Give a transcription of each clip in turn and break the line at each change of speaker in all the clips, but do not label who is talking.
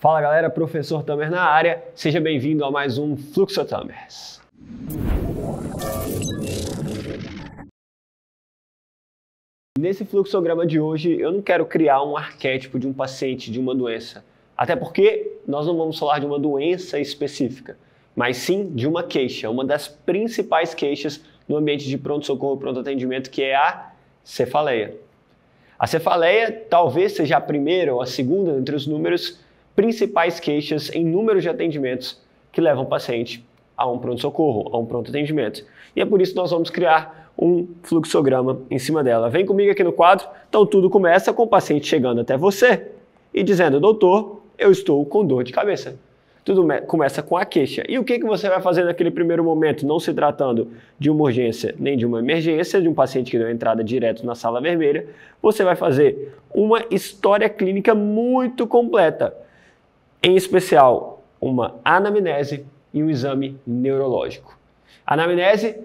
Fala galera, Professor Tamer na área, seja bem-vindo a mais um Fluxotamers. Nesse fluxograma de hoje eu não quero criar um arquétipo de um paciente de uma doença, até porque nós não vamos falar de uma doença específica, mas sim de uma queixa, uma das principais queixas no ambiente de pronto-socorro e pronto-atendimento, que é a cefaleia. A cefaleia talvez seja a primeira ou a segunda entre os números principais queixas em número de atendimentos que levam o paciente a um pronto-socorro, a um pronto-atendimento. E é por isso que nós vamos criar um fluxograma em cima dela. Vem comigo aqui no quadro. Então tudo começa com o paciente chegando até você e dizendo: doutor, eu estou com dor de cabeça. Tudo começa com a queixa. E o que você vai fazer naquele primeiro momento, não se tratando de uma urgência nem de uma emergência, de um paciente que deu entrada direto na sala vermelha? Você vai fazer uma história clínica muito completa. Em especial, uma anamnese e um exame neurológico. Anamnese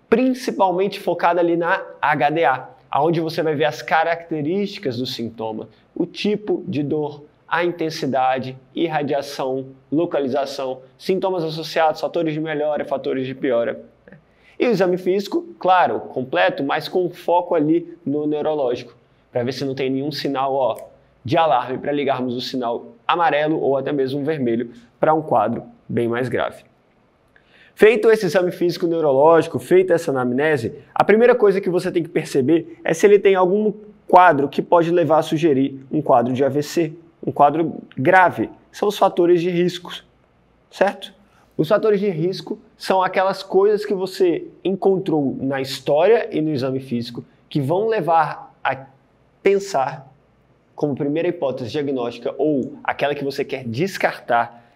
principalmente focada ali na HDA, onde você vai ver as características do sintoma, o tipo de dor, a intensidade, irradiação, localização, sintomas associados, fatores de melhora, fatores de piora. E o exame físico, claro, completo, mas com foco ali no neurológico, para ver se não tem nenhum sinal de alarme, para ligarmos o sinal amarelo ou até mesmo vermelho para um quadro bem mais grave. Feito esse exame físico neurológico, feita essa anamnese, a primeira coisa que você tem que perceber é se ele tem algum quadro que pode levar a sugerir um quadro de AVC, um quadro grave. São os fatores de risco, certo? Os fatores de risco são aquelas coisas que você encontrou na história e no exame físico que vão levar a pensar como primeira hipótese diagnóstica ou aquela que você quer descartar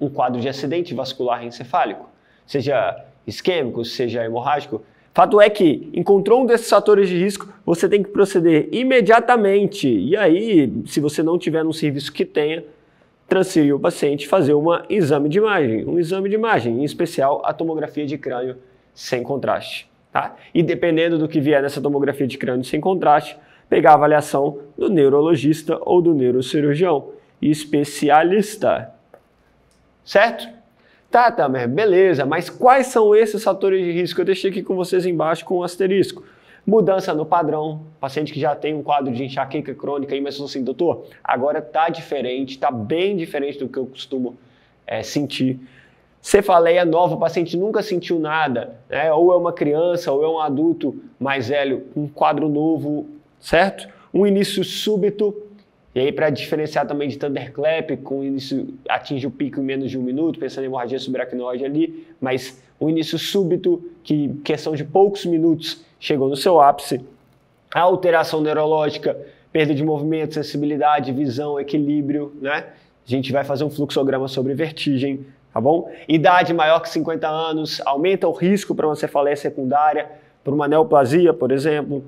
um quadro de acidente vascular encefálico, seja isquêmico, seja hemorrágico. Fato é que encontrou um desses fatores de risco, você tem que proceder imediatamente. E aí, se você não tiver num serviço que tenha, transferir o paciente, fazer um exame de imagem, em especial a tomografia de crânio sem contraste. Tá? E dependendo do que vier nessa tomografia de crânio sem contraste, pegar a avaliação do neurologista ou do neurocirurgião especialista. Certo? Tá, Tamer, beleza, mas quais são esses fatores de risco? Eu deixei aqui com vocês embaixo com um asterisco. Mudança no padrão, paciente que já tem um quadro de enxaqueca crônica aí, mas falou assim: doutor, agora tá diferente, tá bem diferente do que eu costumo sentir. Cefaleia nova, o paciente nunca sentiu nada, né? Ou é uma criança, ou é um adulto mais velho, um quadro novo, certo? Um início súbito, e aí para diferenciar também de thunderclap, com o início atinge o pico em menos de 1 minuto, pensando em hemorragia subaracnoide ali, mas um início súbito, que em questão de poucos minutos chegou no seu ápice. A alteração neurológica, perda de movimento, sensibilidade, visão, equilíbrio, né? A gente vai fazer um fluxograma sobre vertigem, tá bom? Idade maior que 50 anos, aumenta o risco para uma cefaleia secundária, por uma neoplasia, por exemplo.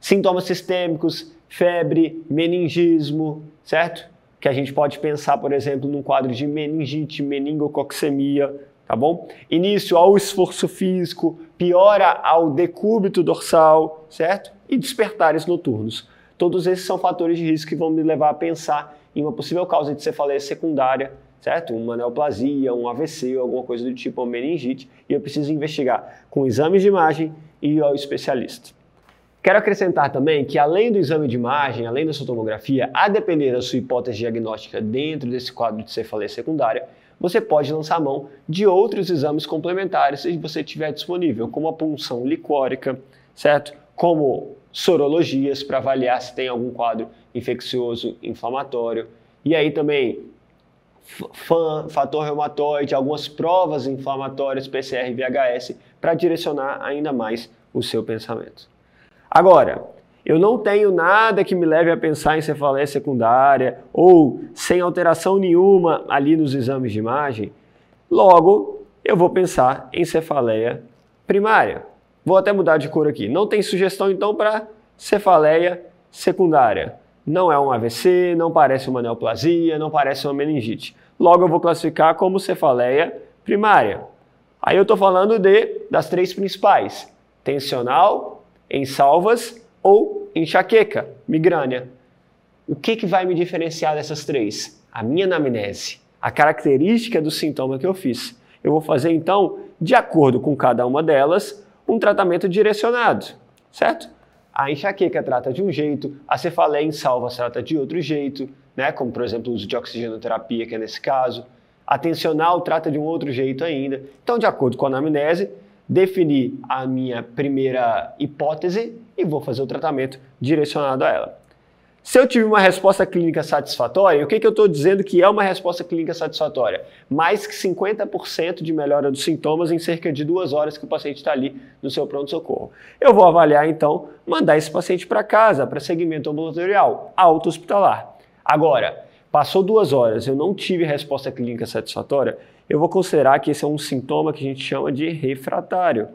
Sintomas sistêmicos, febre, meningismo, certo? Que a gente pode pensar, por exemplo, num quadro de meningite, meningococcemia, tá bom? Início ao esforço físico, piora ao decúbito dorsal, certo? E despertares noturnos. Todos esses são fatores de risco que vão me levar a pensar em uma possível causa de cefaleia secundária, certo? Uma neoplasia, um AVC, alguma coisa do tipo, uma meningite, e eu preciso investigar com exames de imagem e ir ao especialista. Quero acrescentar também que, além do exame de imagem, além da sua tomografia, a depender da sua hipótese diagnóstica dentro desse quadro de cefaleia secundária, você pode lançar mão de outros exames complementares se você tiver disponível, como a punção licórica, certo? Como sorologias para avaliar se tem algum quadro infeccioso inflamatório. E aí também fator reumatoide, algumas provas inflamatórias, PCR e VHS, para direcionar ainda mais o seu pensamento. Agora, eu não tenho nada que me leve a pensar em cefaleia secundária ou sem alteração nenhuma ali nos exames de imagem, logo eu vou pensar em cefaleia primária. Vou até mudar de cor aqui. Não tem sugestão então para cefaleia secundária. Não é um AVC, não parece uma neoplasia, não parece uma meningite. Logo eu vou classificar como cefaleia primária. Aí eu estou falando das três principais: tensional, em salvas ou enxaqueca, migrânia. O que vai me diferenciar dessas três? a minha anamnese, a característica do sintoma que eu fiz. Eu vou fazer, então, de acordo com cada uma delas, um tratamento direcionado, certo? A enxaqueca trata de um jeito, a cefaleia em salvas trata de outro jeito, né? Como, por exemplo, o uso de oxigenoterapia, que é nesse caso. A tensional trata de um outro jeito ainda. Então, de acordo com a anamnese, definir a minha primeira hipótese e vou fazer o tratamento direcionado a ela. Se eu tive uma resposta clínica satisfatória, o que eu estou dizendo que é uma resposta clínica satisfatória? Mais que 50% de melhora dos sintomas em cerca de 2 horas que o paciente está ali no seu pronto-socorro. Eu vou avaliar, então, mandar esse paciente para casa, para segmento ambulatorial, auto-hospitalar. Agora, passou 2 horas, eu não tive resposta clínica satisfatória, eu vou considerar que esse é um sintoma que a gente chama de refratário,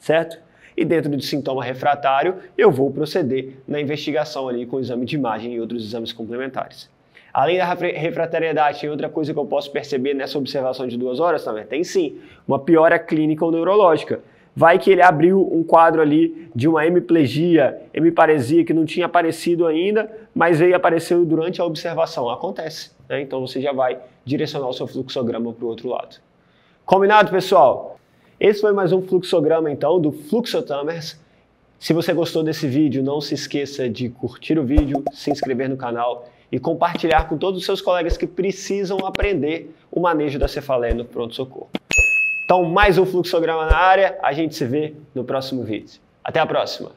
certo? E dentro do sintoma refratário, eu vou proceder na investigação ali com o exame de imagem e outros exames complementares. Além da refratariedade, tem outra coisa que eu posso perceber nessa observação de 2 horas também? Tem sim, uma piora clínica ou neurológica. Vai que ele abriu um quadro ali de uma hemiplegia, hemiparesia que não tinha aparecido ainda, mas veio aparecendo durante a observação. Acontece, né? Então você já vai direcionar o seu fluxograma para o outro lado. Combinado, pessoal? Esse foi mais um fluxograma, então, do Fluxotamers. Se você gostou desse vídeo, não se esqueça de curtir o vídeo, se inscrever no canal e compartilhar com todos os seus colegas que precisam aprender o manejo da cefaleia no pronto-socorro. Então, mais um fluxograma na área. A gente se vê no próximo vídeo. Até a próxima!